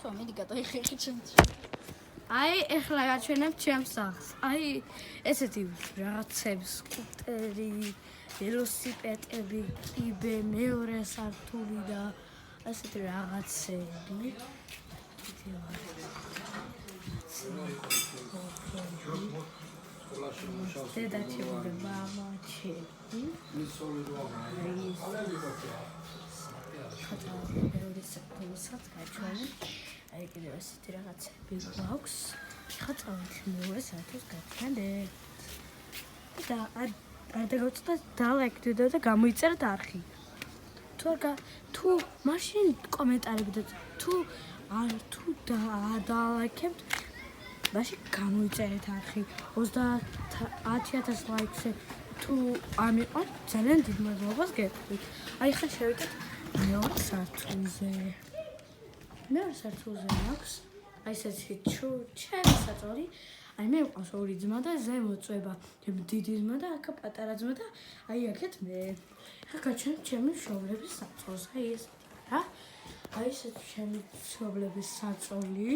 ხო, მიდი გადაიხერხე ჩემს. აი, ეხლა გაჩვენებ ჩემს სახლს. აი, ესეთი რაღაცებს, სკუტერი, ველოსიპედები, კიბე, მეორე სართული და ასეთი რაღაცები. დედა ჩემი და მამა ჩემი. აი კიდევ ასეთი რაღაცები გვაქვს. ხა წავით მეორე საათოს გაჩვენდეთ. და არ დაგავწდა დალაიქდეთ და გამოიწერეთ არხი. თუ მაშინ კომენტარები და თუ დალაიქებთ მაშინ გამოიწერეთ არხი. 30,000 ლაიქზე თუ არ მიყვართ ძალიან დიდ მადლობას გეტყვით. აი ხა შევიდეთ მეორე სართულზე. მეორე სართულზე აქვს აი ესეთი ჩემი საწოლი. აი მე მყავს ორი ძმა და ზემოთ წვება ჩემი დიდი ძმა და აქ პატარა ძმა და აი აქეთ მე. ხა გაჩვენებ ჩემი მშობლების საწოლს. აი ესეთი რა. აი ესეთი ჩემი მშობლების საწოლი.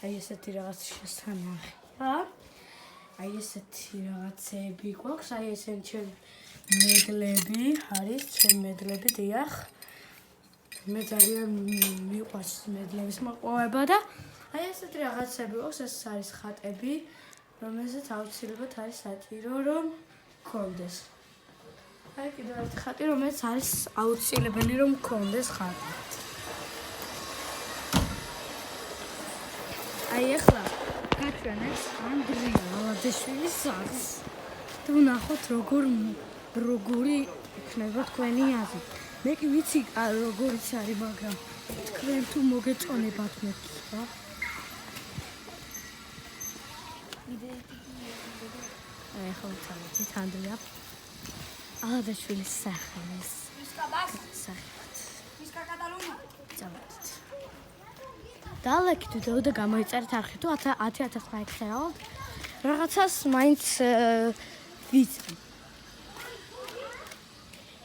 აი ესეთი რაღაც შესანახია. აი ესეთი რაღაცები გვაქვს. აი ესენი ჩემი მედლები არის ჩემი მედლები დიახ. მე ძალიან მიყვარს მედლების მოპოვება და აი ესეთი რაღაცები გვაქვს. ეს არის ხატები, რომელზეც აუცილებლად არის საჭირო რომ გქონდეს. აი კიდევ ერთი ხატი, რომელიც არის აუცილებელი რომ გქონდეს ხატი. აი ახლა გაჩვენებს ანდრია ალადაშვილის სახლს. თუ ნახოთ როგორი იქნება თქვენი აზრი. მე კი ვიცი როგორიც არის, მაგრამ თქვენ თუ მოგეწონებათ მე რა. აი ხო წავედით ანდრია ალადაშვილის სახლის. წავედით. დალაიქდეთ და გამოიწერეთ არხი. თუ 10,000 ლაიქს ერავთ, რაღაცას მაინც ვიცი.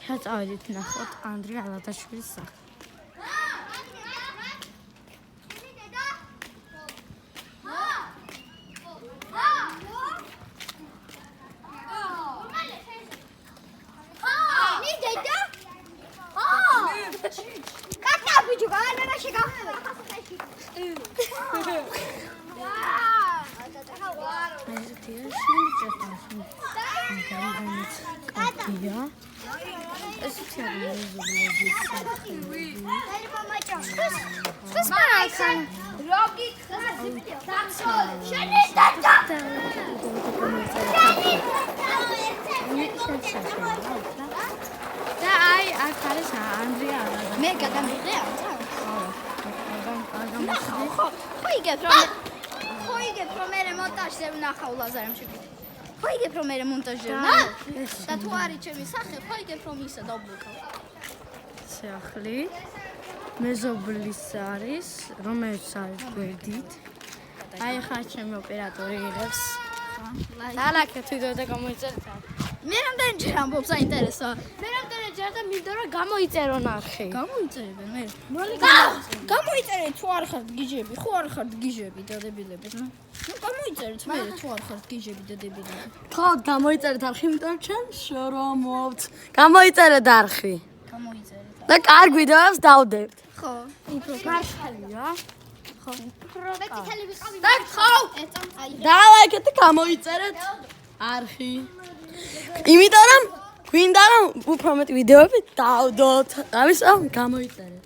ხა წავედით ნახოთ ანდრია ალადაშვილის სახლი. და აი აქ არის ანდრია ალადაშვილი. მე გადამიღე ამთა? ხო იგებ რომ მე მონტაჟზე ვნახავ ლაზარემში. ხო იგებ რომ მე მონტაჟზე ვნა? და თუ არის ჩემი სახე, ხო იგებ რომ ისა დავბლოკავ. სახლი მეზობლის არის, რომელიც არის გვერდით. აი ხა ჩემი ოპერატორი იღებს. დალაიქეთ ვიდეო და გამოიწერეთ. მე რამდენჯერ ამბობ საინტერესოა. მე რამდენჯერ და მინდა რომ გამოიწერონ არხი. გამოიწერებენ მე. გამოიწერეთ თუ არ ხართ გიჟები, ხო არ ხართ გიჟები დადებილები. ნუ გამოიწერეთ მე თუ არ ხართ გიჟები დადებილები. ხო გამოიწერეთ არხი, იმიტომ რომ ჩვენ შრომობთ. გამოიწერეთ არხი. გამოიწერეთ. და კარგ ვიდეოს დავდებთ. ხო. მართალია? ხო. მე წითელი ვიყავი. დალაიქეთ და გამოიწერეთ არხი. იმიტომ რომ გვინდა რომ უფრო მეტი ვიდეოები დავდოთ. ამის გამოიწერეთ.